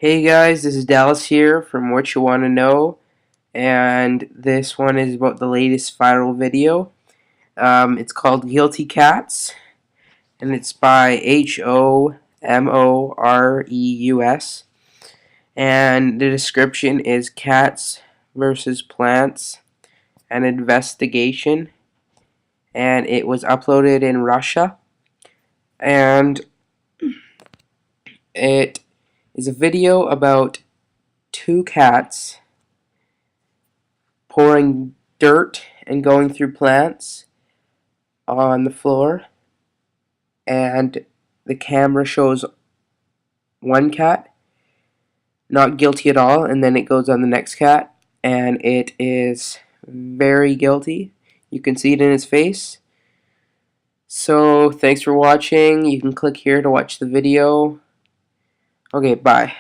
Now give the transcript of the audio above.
Hey guys, this is Dallas here from What You Want to Know, and this one is about the latest viral video. It's called Guilty Cats, and it's by Homoreus, and the description is Cats versus Plants, an investigation, and it was uploaded in Russia, and it is a video about two cats pouring dirt and going through plants on the floor, and the camera shows one cat not guilty at all, and then it goes on the next cat and it is very guilty. You can see it in his face. So thanks for watching. You can click here to watch the video. Okay, bye.